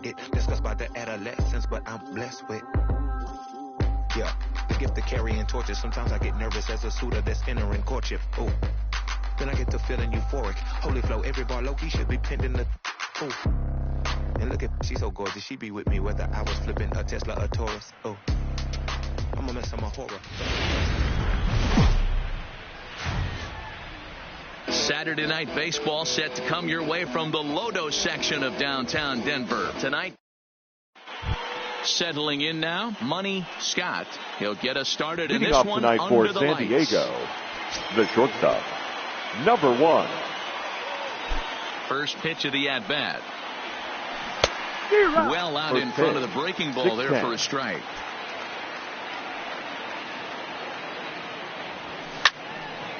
get discussed by the adolescents, but I'm blessed with, yeah, the gift of carrying torches. Sometimes I get nervous as a suitor that's entering courtship. Oh, then I get to feeling euphoric. Holy flow, every bar low-key should be pinned in the, oh. And look at, she's so gorgeous, she be with me whether I was flipping a Tesla or Taurus. Oh, I'm a mess, I'm a horror. Saturday night baseball set to come your way from the Lodo section of downtown Denver. Tonight, settling in now, Money Scott. He'll get us started in this one tonight under for the San lights. Diego, the shortstop, number 1. First pitch of the at-bat. Well out in front of the breaking ball there for a strike.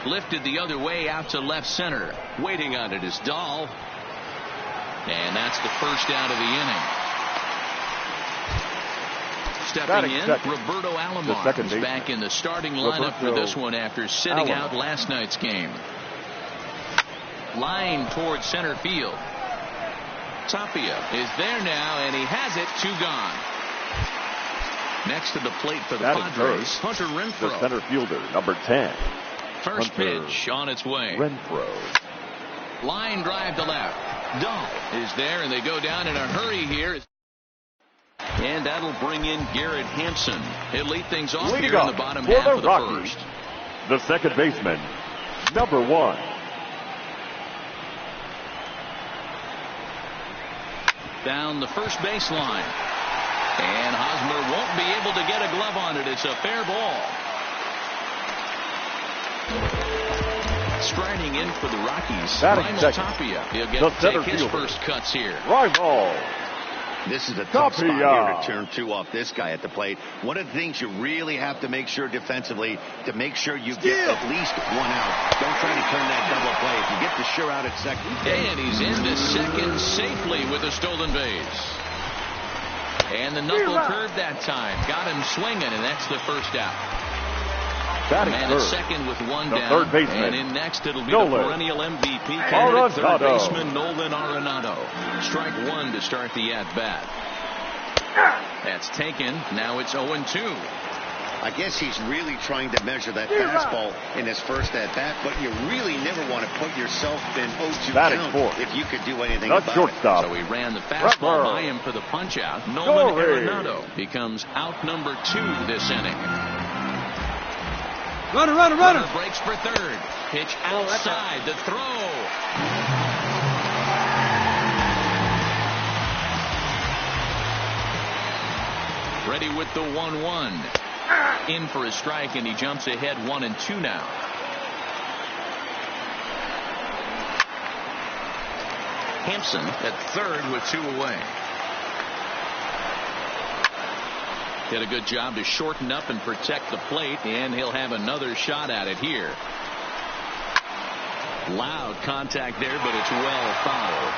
Lifted the other way out to left center. Waiting on it is Dahl. And that's the first out of the inning. Stepping in, Roberto Alomar is back in the starting lineup for this one after sitting out last night's game. Line towards center field. Tapia is there now, and he has it. 2 gone. Next to the plate for the Padres, Hunter Renfroe. The center fielder, number 10. First pitch on its way. Renfroe. Line drive to left. Dahl is there, and they go down in a hurry here. And that'll bring in Garrett Hampson. He'll lead things off here in the bottom half of the first. The second baseman, number 1. Down the first baseline. And Hosmer won't be able to get a glove on it. It's a fair ball. Striding in for the Rockies, Raimel Tapia. He'll get to take his first cuts here. Raimel. This is a tough spot here to turn 2 off this guy at the plate. One of the things you really have to make sure defensively, to make sure you get at least 1 out. Don't try to turn that double play. If you get the sure out at second. And he's into second safely with a stolen base. And the knuckle curve that time. Got him swinging, and that's the first out. Man at second with 1 down. And in next, it'll be the perennial MVP candidate, third baseman Nolan Arenado. Strike 1 to start the at-bat. That's taken. Now it's 0-2. I guess he's really trying to measure that fastball in his first at-bat, but you really never want to put yourself in 0-2 count if you could do anything about it. So he ran the fastball by him for the punch-out. Nolan Arenado becomes out number 2 this inning. Runner breaks for third. Pitch outside. The throw. Ready with the 1-1. In for a strike, and he jumps ahead 1-2 now. Hampson at third with 2 away. Did a good job to shorten up and protect the plate, and he'll have another shot at it here. Loud contact there, but it's well fouled.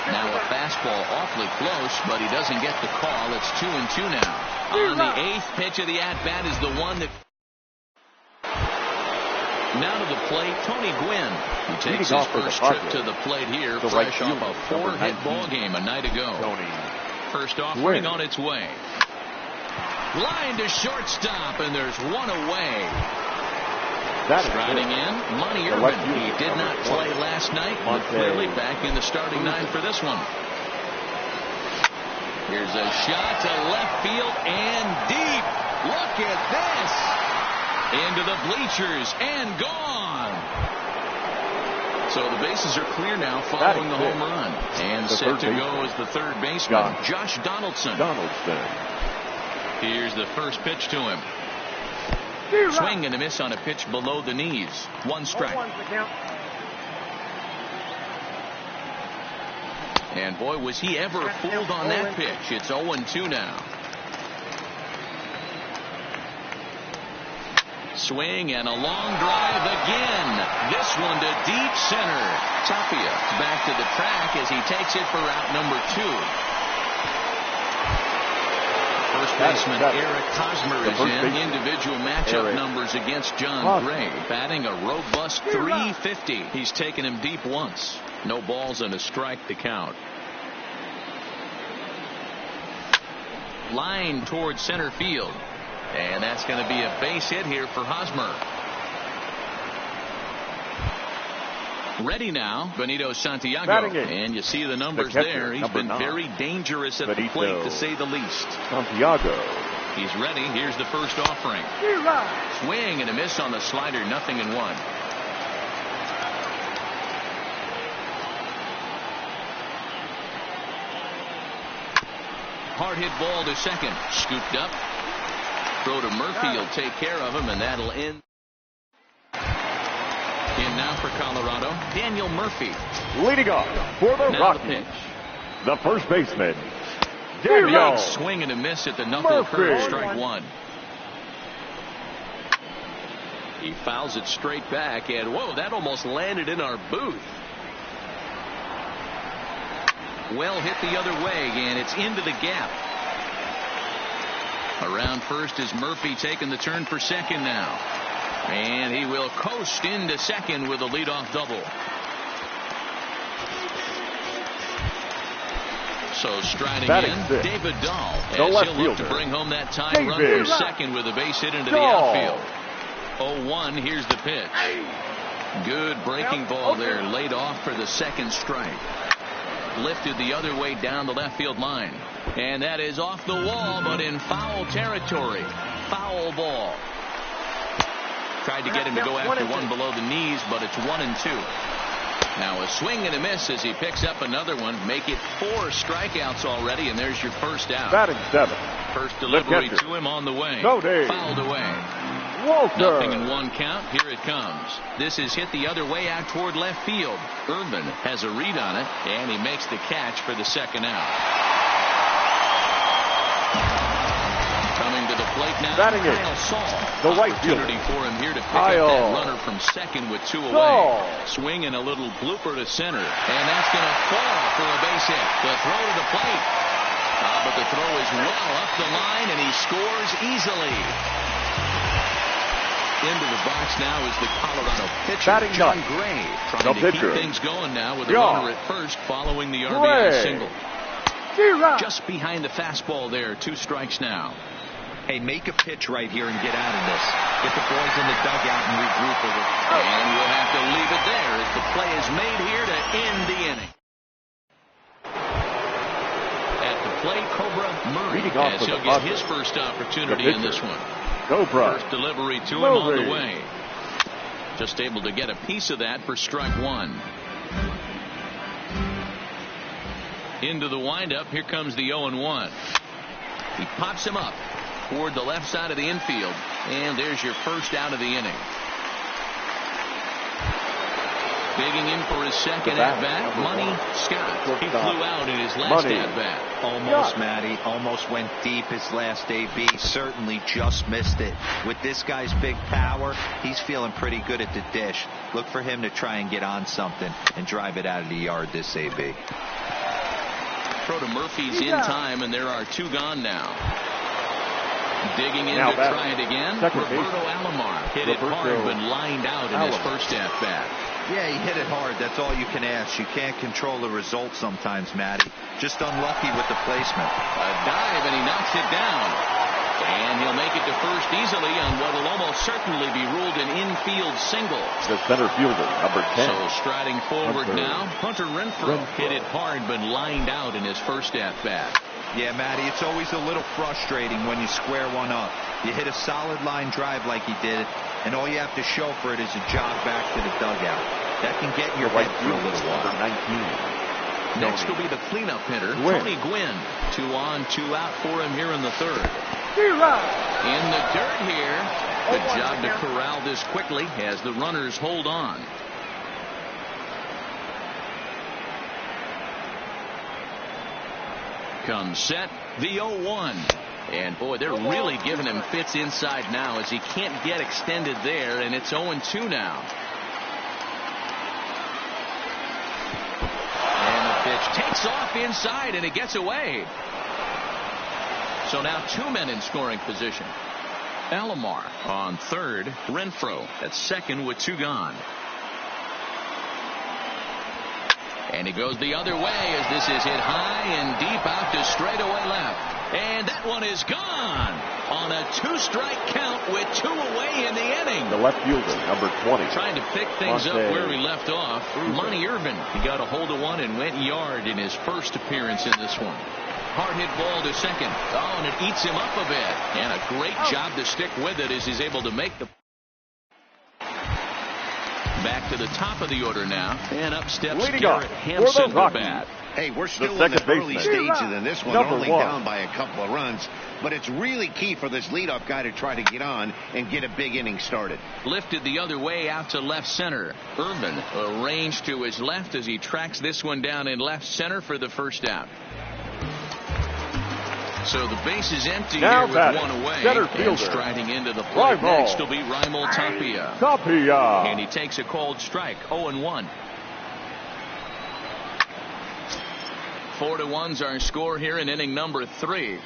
Now a fastball awfully close, but he doesn't get the call. It's 2-2 now. On the 8th pitch of the at-bat is the one that... Now to the plate, Tony Gwynn. He takes his first trip to the plate here, fresh off a 4-hit ball game a night ago. First offering on its way. Line to shortstop, and there's 1 away. Striding in, Monty Irvin. He did not play last night, but clearly back in the starting 9 for this one. Here's a shot to left field and deep. Look at this. Into the bleachers and gone. So the bases are clear now following the home run. And set to go is the third baseman, Josh Donaldson. Here's the first pitch to him. Swing and a miss on a pitch below the knees. 1 strike. And boy, was he ever fooled on that pitch. It's 0-2 now. Swing and a long drive again. This one to deep center. Tapia back to the track as he takes it for out number 2. First baseman Eric Hosmer is in. Individual matchup numbers against John Gray. Batting a robust .350. He's taken him deep once. No balls and a strike to count. Line towards center field. And that's going to be a base hit here for Hosmer. Ready now, Benito Santiago. And you see the numbers there. He's been very dangerous at the plate, to say the least. Santiago. He's ready. Here's the first offering. Swing and a miss on the slider. 0-1. Hard hit ball to second. Scooped up. Throw to Murphy. He'll take care of him, and that'll end. In now for Colorado, Daniel Murphy. Leading off for the Rockies, the first baseman, Daniel. Big swing and a miss at the knuckle curve. Strike one. He fouls it straight back, and whoa, that almost landed in our booth. Well hit the other way, and it's into the gap. Around first is Murphy taking the turn for second now. And he will coast into second with a leadoff double. So striding in, David Dahl, as he'll look to bring home that tying run from second with a base hit into the outfield. 0-1, here's the pitch. Good breaking ball there, laid off for the second strike. Lifted the other way down the left field line. And that is off the wall, but in foul territory. Foul ball. Tried to get him to go after one below the knees, but it's 1-2. Now a swing and a miss as he picks up another one. Make it 4 strikeouts already, and there's your first out. Batting 7. First delivery to him on the way. Fouled away. Walter. 0-1 count. Here it comes. This is hit the other way out toward left field. Urban has a read on it, and he makes the catch for the second out. Coming to the plate now, Kyle Saul. The right opportunity for him here to pick up that runner from second with 2 away. Swinging a little blooper to center, and that's going to fall for a base hit. The throw to the plate. But the throw is well up the line, and he scores easily. Into the box now is the Colorado pitcher, John Gray, trying to keep things going now with a runner at first following the RBI single. Just behind the fastball there. 2 strikes now. Hey, make a pitch right here and get out of this. Get the boys in the dugout and regroup with it. And we'll have to leave it there as the play is made here to end the inning. At the plate, Cobra Murray, as he'll get his first opportunity in this one. First delivery to him on the way. Just able to get a piece of that for strike 1. Into the windup. Here comes the 0-1. He pops him up toward the left side of the infield. And there's your first out of the inning. Digging in for his second at-bat, Money Scott. He flew out in his last at-bat. Almost, Matty. Almost went deep his last AB. Certainly just missed it. With this guy's big power, he's feeling pretty good at the dish. Look for him to try and get on something and drive it out of the yard this AB. Throw to Murphy's in time, and there are 2 gone now. Digging in to try it again. Roberto Alomar hit it hard, but lined out in his first at-bat. Yeah, he hit it hard. That's all you can ask. You can't control the result sometimes, Matty. Just unlucky with the placement. A dive, and he knocks it down. And he'll make it to first easily on what will almost certainly be ruled an infield single. The center fielder, number 10. So striding forward now, Hunter Renfroe hit it hard, but lined out in his first at-bat. Yeah, Matty, it's always a little frustrating when you square one up. You hit a solid line drive like he did, and all you have to show for it is a jog back to the dugout. That can get in your head for a little while. 19. Next will be the cleanup hitter, Tony Gwynn. 2 on, 2 out for him here in the third. In the dirt here. Good job to corral this quickly as the runners hold on. Comes set, the 0-1. And boy, they're really giving him fits inside now as he can't get extended there, and it's 0-2 now. And the pitch takes off inside, and it gets away. So now 2 men in scoring position. Alomar on third, Renfroe at second with 2 gone. And he goes the other way as this is hit high and deep out to straightaway left. And that one is gone on a 2-strike count with 2 away in the inning. The left fielder, number 20. Trying to pick things up where he left off. Monty Irvin, he got a hold of one and went yard in his first appearance in this one. Hard hit ball to second. Oh, and it eats him up a bit. And a great job to stick with it as he's able to make the... Back to the top of the order now. And up steps Garrett Hampson to bat. Hey, we're still in the early stages in this one, only down by a couple of runs. But it's really key for this leadoff guy to try to get on and get a big inning started. Lifted the other way out to left center. Irvin arranged to his left as he tracks this one down in left center for the first out. So the base is empty here with one away. And striding into the plate next will be Raimel Tapia. And he takes a cold strike, 0-1. 4-1's our score here in inning number 3.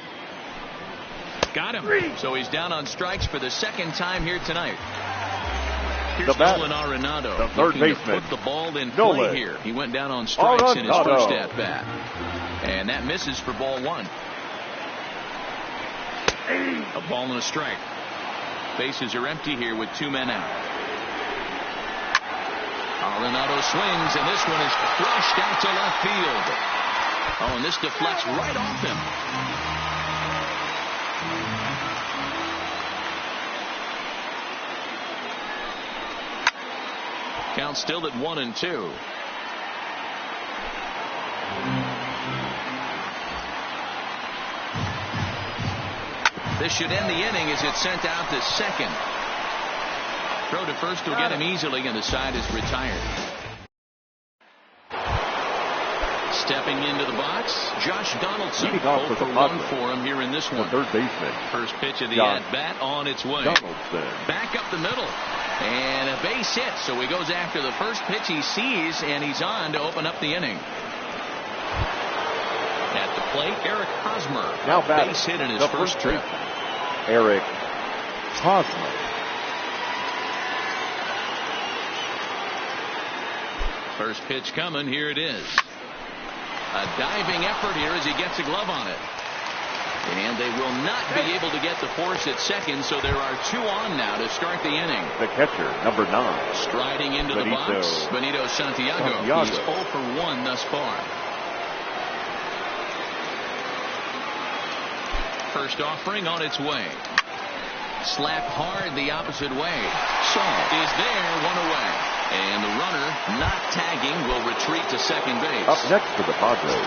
Got him. So he's down on strikes for the second time here tonight. Here's Nolan Arenado, the third baseman. Put the ball in play here. He went down on strikes in his first at bat. And that misses for ball 1. A ball and a strike. Bases are empty here with 2 men out. Arenado swings, and this one is crushed out to left field. Oh, and this deflects right off him. Count still at 1-2. This should end the inning as it's sent out to second. Throw to first will get him easily, and the side is retired. Stepping into the box, Josh Donaldson. 0 for 1 for him here in this one. The third baseman. First pitch of the at-bat on its way. Donaldson. Back up the middle. And a base hit, so he goes after the first pitch he sees, and he's on to open up the inning. At the plate, Eric Hosmer. Now base hit in his first trip. Eric Hosmer. First pitch coming. Here it is. A diving effort here as he gets a glove on it. And they will not be able to get the force at second, so there are 2 on now to start the inning. The catcher, number 9. Striding into the box, Benito Santiago. He's 0 for 1 thus far. First offering on its way. Slap hard the opposite way. Shaw is there, 1 away. And the runner, not tagging, will retreat to second base. Up next for the Padres.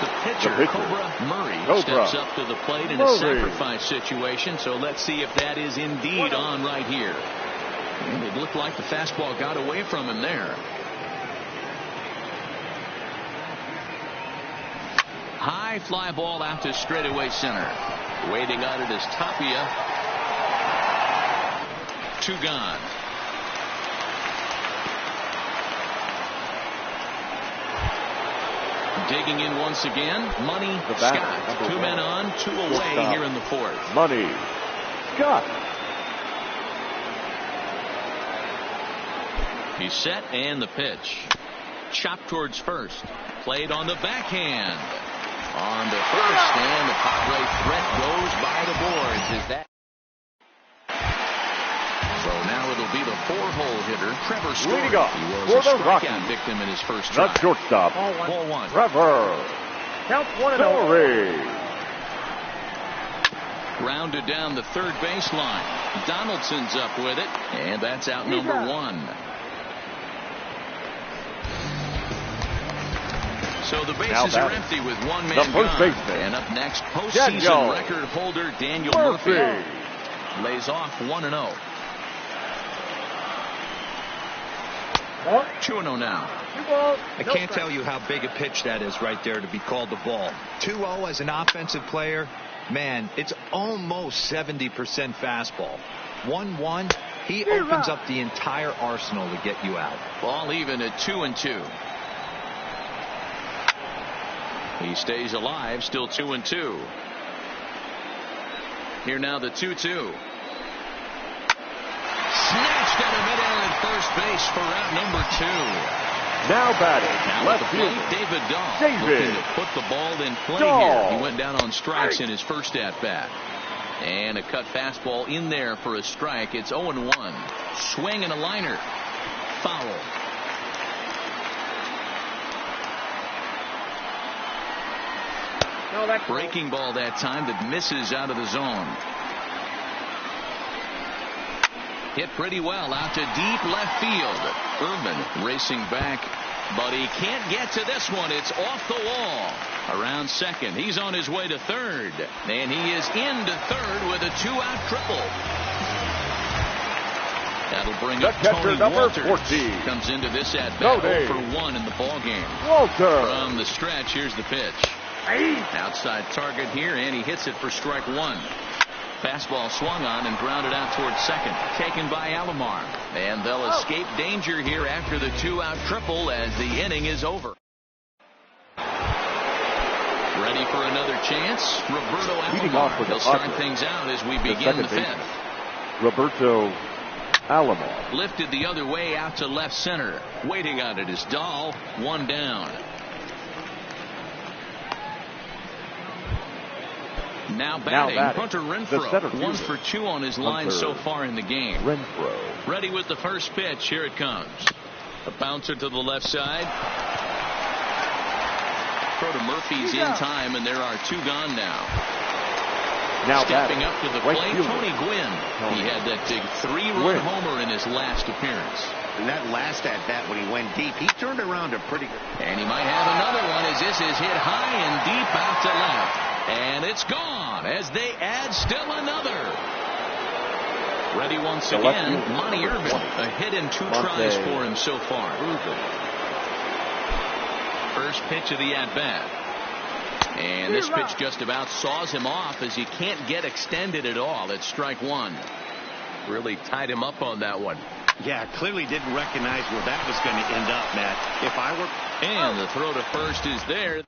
The pitcher, Cobra Murray, steps up to the plate in a sacrifice situation. So let's see if that is indeed on right here. And it looked like the fastball got away from him there. High fly ball out to straightaway center. Waiting on it is Tapia. 2 gone. Digging in once again, Money Scott. 2 men on, 2 away here in the 4th. Money Scott. He's set, and the pitch. Chopped towards first. Played on the backhand. On to first, and the Padre threat goes by the boards. Is that? So now it'll be the 4-hole hitter, Trevor Story. Leading off he was for a the strikeout victim in his first try. The shortstop, Ball 1. Trevor. Count 1-0. Story. Rounded down the third baseline. Donaldson's up with it, and that's out number 1. So the bases are empty with 1 man gone. And up next, postseason record holder Daniel Murphy lays off 1-0. 2-0 now. I can't tell you how big a pitch that is right there to be called the ball. 2-0 as an offensive player, man, it's almost 70% fastball. 1-1, he opens up the entire arsenal to get you out. Ball even at 2-2. He stays alive, still 2-2. Here now the 2-2. Snatched out of midair at first base for out number 2. Now batting. Now at the plate, David Dahl looking to put the ball in play here. He went down on strikes in his first at-bat. And a cut fastball in there for a strike. It's 0-1. Swing and a liner. Foul. Breaking ball that time that misses out of the zone. Hit pretty well out to deep left field. Urban racing back, but he can't get to this one. It's off the wall. Around second. He's on his way to third. And he is into third with a 2-out triple. That'll bring up Tony Walter. 14. Comes into this at-bat 0 for 1 in the ball game. Walter. From the stretch, here's the pitch. Outside target here, and he hits it for strike 1. Fastball swung on and grounded out towards second. Taken by Alomar. And they'll escape danger here after the 2-out triple as the inning is over. Ready for another chance. Roberto Alomar. He'll start things out as we begin the 5th. Roberto Alomar. Lifted the other way out to left center. Waiting on it is Dahl. 1 down. Now batting, Hunter Renfroe. 1 for 2 on his line so far in the game. Renfroe. Ready with the first pitch. Here it comes. A bouncer to the left side. Throw to Murphy's in time, and there are 2 gone now. Stepping up to the plate, Tony Gwynn. He had that big 3-run homer in his last appearance. And that last at-bat when he went deep, he turned around a pretty good. And he might have another one as this is hit high and deep out to left. And it's gone as they add still another. Ready once again, Monty Irvin. A hit in 2 tries for him so far. First pitch of the at-bat. And this pitch just about saws him off as he can't get extended at all. It's strike 1. Really tied him up on that one. Yeah, clearly didn't recognize where that was going to end up, Matt. If I were... And the throw to first is there.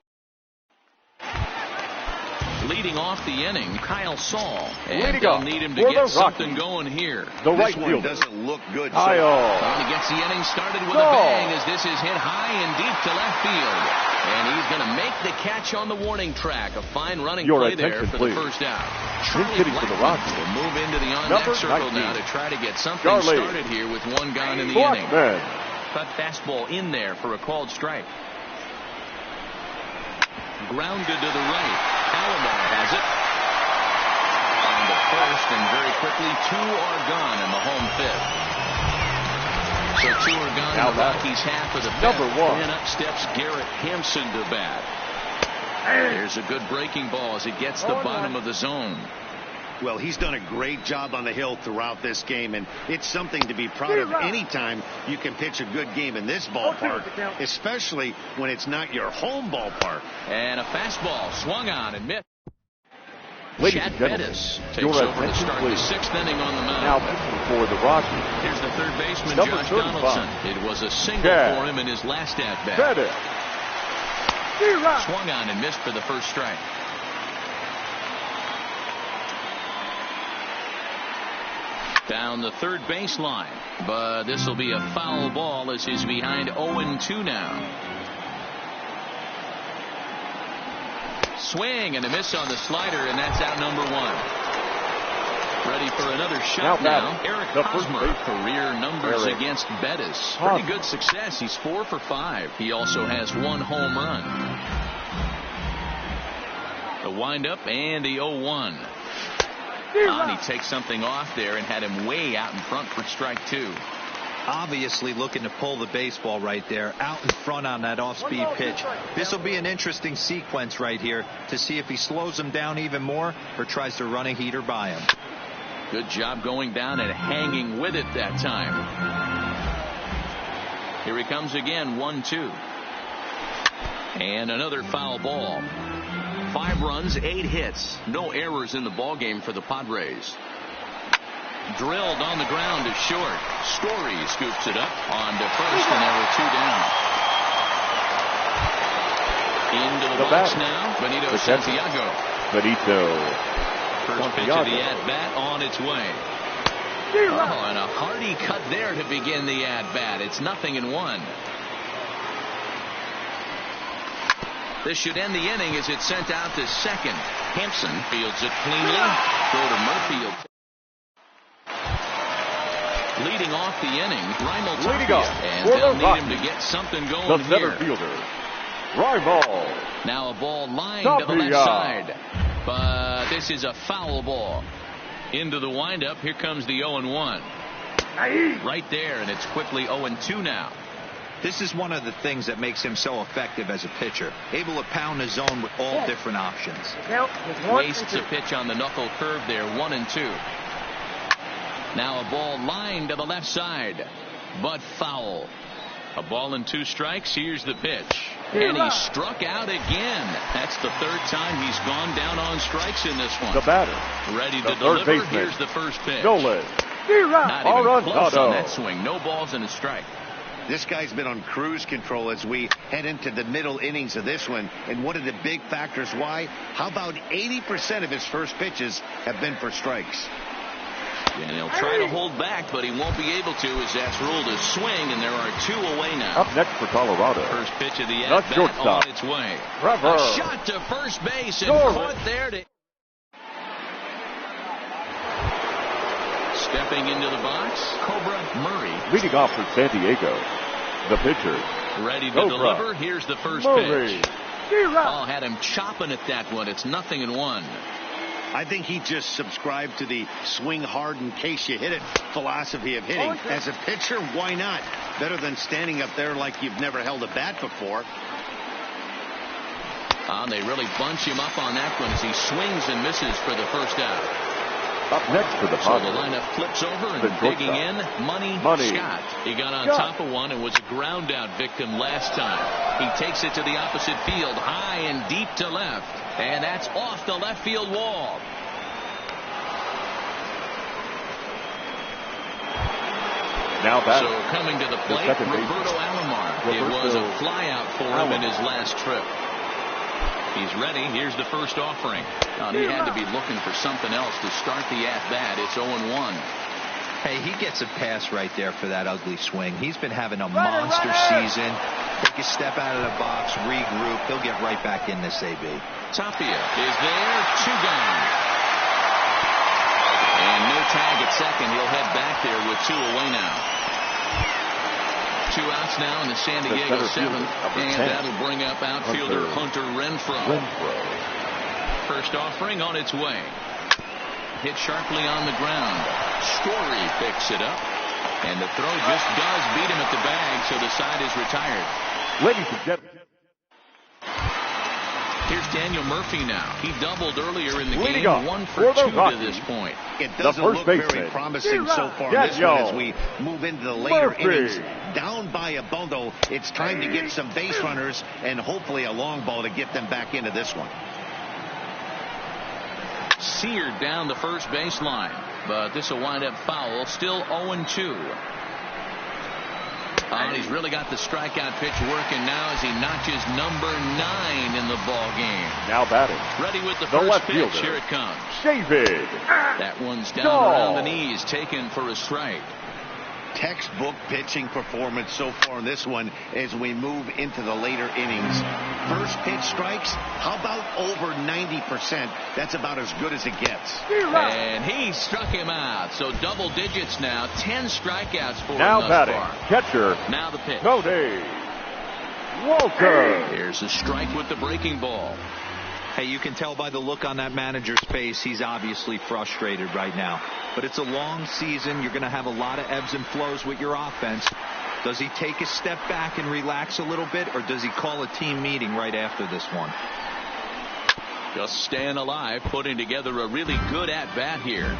Leading off the inning, Kyle Saul. And they'll need him to get something going here. The right field doesn't look good. Kyle. He gets the inning started with a bang as this is hit high and deep to left field. And he's going to make the catch on the warning track. A fine running play there for the first out. Charlie Blackmon will move into the on-deck circle now to try to get something started here with 1 gone in the inning. Cut fastball in there for a called strike. Grounded to the right. Alomar has it. On to first, and very quickly 2 are gone in the home 5th. So 2 are gone in the Rockies half of the 5th. And up steps Garrett Hampson to bat. There's a good breaking ball as it gets the bottom of the zone. Well, he's done a great job on the hill throughout this game, and it's something to be proud of anytime you can pitch a good game in this ballpark, especially when it's not your home ballpark. And a fastball swung on and missed. Chad Bettis takes over to start the 6th inning on the mound. Now pitching for the Rockies. Here's the third baseman, Josh Donaldson. It was a single for him in his last at-bat. Swung on and missed for the first strike. Down the third baseline, but this will be a foul ball as he's behind 0-2 now. Swing and a miss on the slider, and that's out number 1. Ready for another shot now. Eric Hosmer, career numbers against Bettis. Pretty good success. He's 4 for 5. He also has 1 home run. The windup and the 0-1. He takes something off there and had him way out in front for strike 2. Obviously looking to pull the baseball right there, out in front on that off-speed pitch. This will be an interesting sequence right here to see if he slows him down even more or tries to run a heater by him. Good job going down and hanging with it that time. Here he comes again, 1-2. And another foul ball. 5 runs, 8 hits. No errors in the ballgame for the Padres. Drilled on the ground is short. Story scoops it up on to first, and there were 2 down. Into the box now, Benito Santiago. First pitch of the at-bat on its way. Oh, and a hearty cut there to begin the at-bat. It's 0-1. This should end the inning as it's sent out to second. Hampson fields it cleanly. Throw to Murphy. Leading off the inning, Raimel Tapia. And they'll need him to get something going the center here. fielder, Raimel. Now a ball lined to the left side. But this is a foul ball. Into the windup. Here comes the 0-1. Right there, and it's quickly 0-2 now. This is one of the things that makes him so effective as a pitcher. Able to pound the zone with all different options. Wastes a pitch on the knuckle curve there, 1-2. Now a ball lined to the left side, but foul. A ball and 2 strikes. Here's the pitch. And he struck out again. That's the 3rd time he's gone down on strikes in this one. The batter. Ready to deliver. Here's the first pitch. Nolan. Not even close on that swing. No balls and a strike. This guy's been on cruise control as we head into the middle innings of this one. And one of the big factors why, how about 80% of his first pitches have been for strikes? And he'll try to hold back, but he won't be able to as that's ruled a swing, and there are 2 away now. Up next for Colorado. First pitch of the at-bat on its way. Trevor. A shot to first base and caught there to... Stepping into the box, Cobra Murray. Leading off for San Diego, the pitcher. Ready to deliver. Here's the first pitch. Oh, had him chopping at that one. It's 0-1. I think he just subscribed to the swing hard in case you hit it philosophy of hitting. As a pitcher, why not? Better than standing up there like you've never held a bat before. They really bunch him up on that one as he swings and misses for the first out. Up next for the So the lineup flips over and digging in, Money Scott. He got on top of one and was a ground out victim last time. He takes it to the opposite field, high and deep to left. And that's off the left field wall. Now back. So coming to the plate, Roberto Alomar. It was a flyout for him in his last trip. He's ready. Here's the first offering. He had to be looking for something else to start the at-bat. It's 0-1. Hey, he gets a pass right there for that ugly swing. He's been having a monster season. Take a step out of the box, regroup. He'll get right back in this AB. Tapia is there. 2 gone. And no tag at second. He'll head back there with 2 away now. 2 outs now in the San Diego 7th, and that'll bring up outfielder Hunter Renfroe. First offering on its way. Hit sharply on the ground. Story picks it up, and the throw just does beat him at the bag, so the side is retired. Ladies and gentlemen. Here's Daniel Murphy now. He doubled earlier in the game, 1 for 2 to this point. It doesn't look very promising so far in this one as we move into the later innings. Down by a bundle, it's time to get some base runners and hopefully a long ball to get them back into this one. Seared down the first baseline, but this will wind up foul. Still 0-2. He's really got the strikeout pitch working now as he notches number 9 in the ball game. Now batting. Ready with the first pitch. Fielder. Here it comes. David. That one's down around the knees, taken for a strike. Textbook pitching performance so far in this one as we move into the later innings. First pitch strikes, how about over 90%? That's about as good as it gets. And he struck him out. So double digits now. 10 strikeouts for him now thus batting. Far. Catcher. Now the pitch. Cody Walker. Here's a strike with the breaking ball. Hey, you can tell by the look on that manager's face, he's obviously frustrated right now. But it's a long season. You're going to have a lot of ebbs and flows with your offense. Does he take a step back and relax a little bit, or does he call a team meeting right after this one? Just staying alive, putting together a really good at-bat here.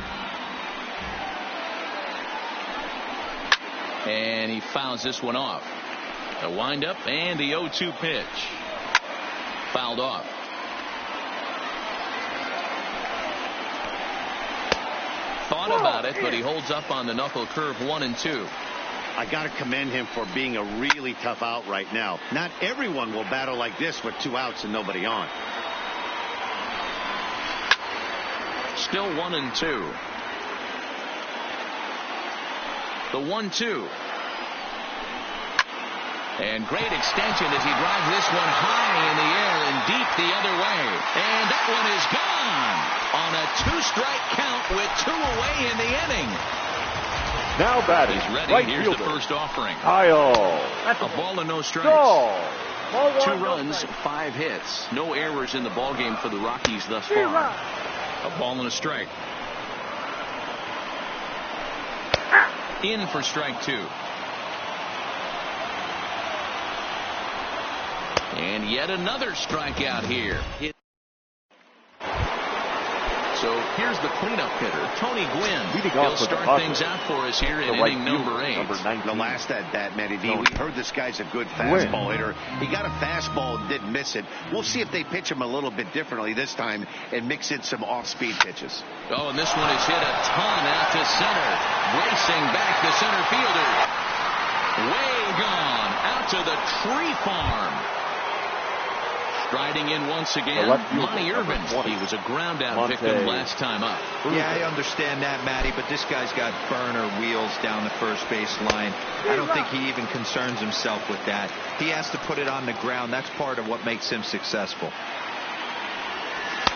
And he fouls this one off. The windup and the 0-2 pitch. Fouled off. Thought about it, but he holds up on the knuckle curve 1-2. I got to commend him for being a really tough out right now. Not everyone will battle like this with 2 outs and nobody on. Still 1-2. The 1-2. And great extension as he drives this one high in the air and deep the other way. And that one is gone on a 2-strike count with 2 away in the inning. Now batting. He's ready. Right Here's fielder. the first offering. Kyle. A ball and no strikes. Go. 2 runs, 5 hits. No errors in the ballgame for the Rockies thus far. A ball and a strike. In for strike 2. And yet another strikeout here. So here's the cleanup hitter, Tony Gwynn. He'll start things out for us here in inning number 8. The last at bat, Matty V, we heard this guy's a good fastball hitter. He got a fastball and didn't miss it. We'll see if they pitch him a little bit differently this time and mix in some off-speed pitches. Oh, and this one is hit a ton out to center. Racing back the center fielder. Way gone out to the tree farm. Striding in once again, Monty Irvin. He was a ground-out victim last time up. Yeah, I understand that, Matty, but this guy's got burner wheels down the first base line. I don't think he even concerns himself with that. He has to put it on the ground. That's part of what makes him successful.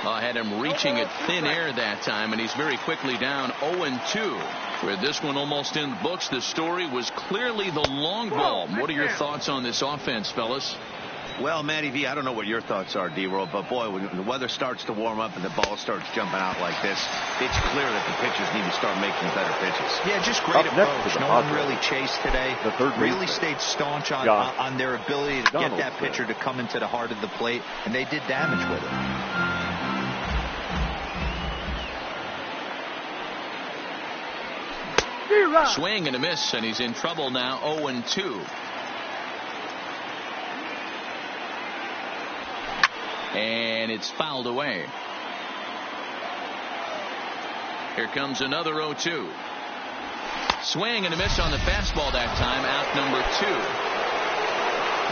I had him reaching at thin air that time, and he's very quickly down 0-2. With this one almost in the books, the story was clearly the long ball. What are your thoughts on this offense, fellas? Well, Matty V, I don't know what your thoughts are, D-Roll, but boy, when the weather starts to warm up and the ball starts jumping out like this, it's clear that the pitchers need to start making better pitches. Yeah, just great approach. No one really chased today. Really stayed staunch on their ability to get that pitcher to come into the heart of the plate, and they did damage with it. Swing and a miss, and he's in trouble now, 0-2. And it's fouled away. Here comes another 0-2. Swing and a miss on the fastball that time. Out number 2.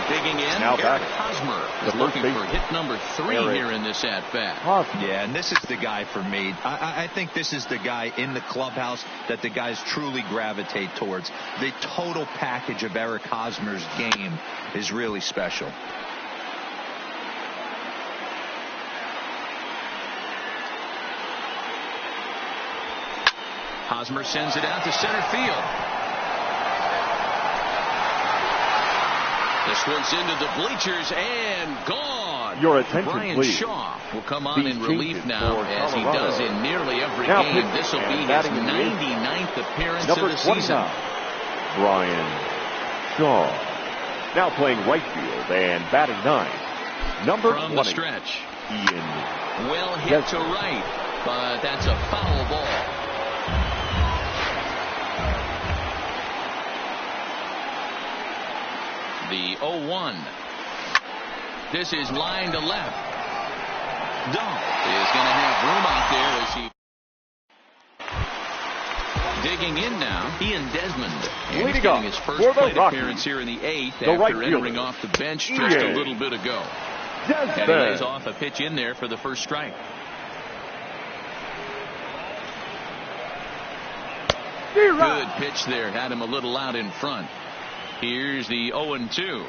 Digging in, Eric Hosmer is looking for hit number 3 here in this at-bat. Yeah, and this is the guy for me. I think this is the guy in the clubhouse that the guys truly gravitate towards. The total package of Eric Hosmer's game is really special. Hosmer sends it out to center field. This one's into the bleachers and gone. Your attention, Brian please. Shaw will come on in relief now, as he does in nearly every game. This will be his 99th appearance of the season. Brian Shaw. Now playing right field and batting 9. Number 20. From the stretch. Ian. Well hit to right, but that's a foul ball. The 0-1. This is line to left. Dahl is going to have room out there as he digging in now. Ian Desmond. And he's getting his first plate appearance here in the 8th after entering off the bench just a little bit ago. And he lays off a pitch in there for the first strike. Good pitch there. Had him a little out in front. Here's the 0-2.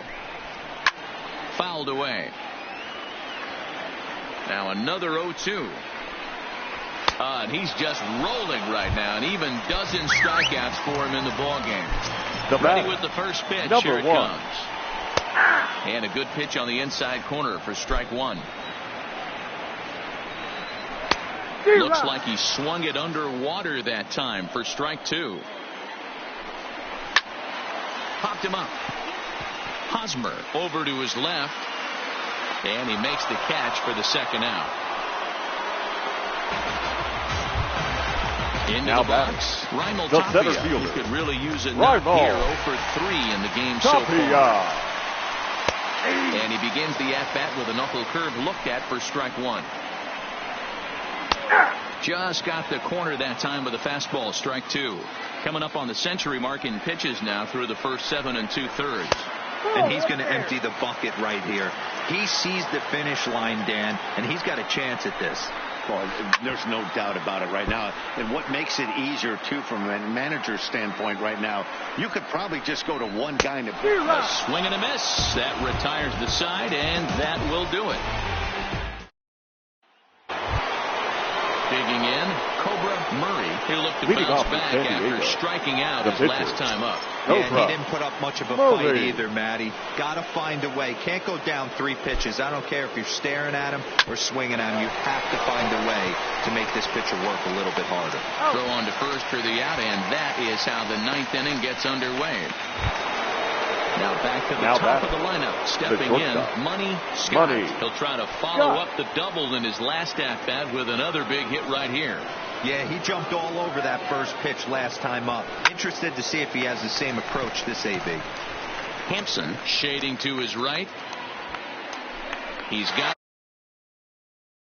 Fouled away. Now another 0-2. And he's just rolling right now, and even dozen strikeouts for him in the ballgame. Ready with the first pitch. Here it comes. And a good pitch on the inside corner for strike 1. Looks like he swung it underwater that time for strike 2. Popped him up. Hosmer over to his left, and he makes the catch for the second out. Into the box, Raimel Tapia, who could really use a knock here, 0 for 3 in the game so far. And he begins the at-bat with a knuckle curve looked at for strike 1. Just got the corner that time with a fastball, strike 2. Coming up on the century mark in pitches now through the first 7 2/3. And he's going to empty the bucket right here. He sees the finish line, Dan, and he's got a chance at this. Well, there's no doubt about it right now. And what makes it easier, too, from a manager's standpoint right now, you could probably just go to one guy and a swing and a miss. That retires the side, and that will do it. Digging in, Cobra Murray, who looked to bounce back after striking out his last time up. Yeah, he didn't put up much of a fight either, Matty. Got to find a way. Can't go down 3 pitches. I don't care if you're staring at him or swinging at him. You have to find a way to make this pitcher work a little bit harder. Throw on to first for the out, and that is how the 9th inning gets underway. Now back to the top of the lineup. Stepping in, Money Scott. He'll try to follow up the double in his last at-bat with another big hit right here. Yeah, he jumped all over that first pitch last time up. Interested to see if he has the same approach this AB. Hampson shading to his right. He's got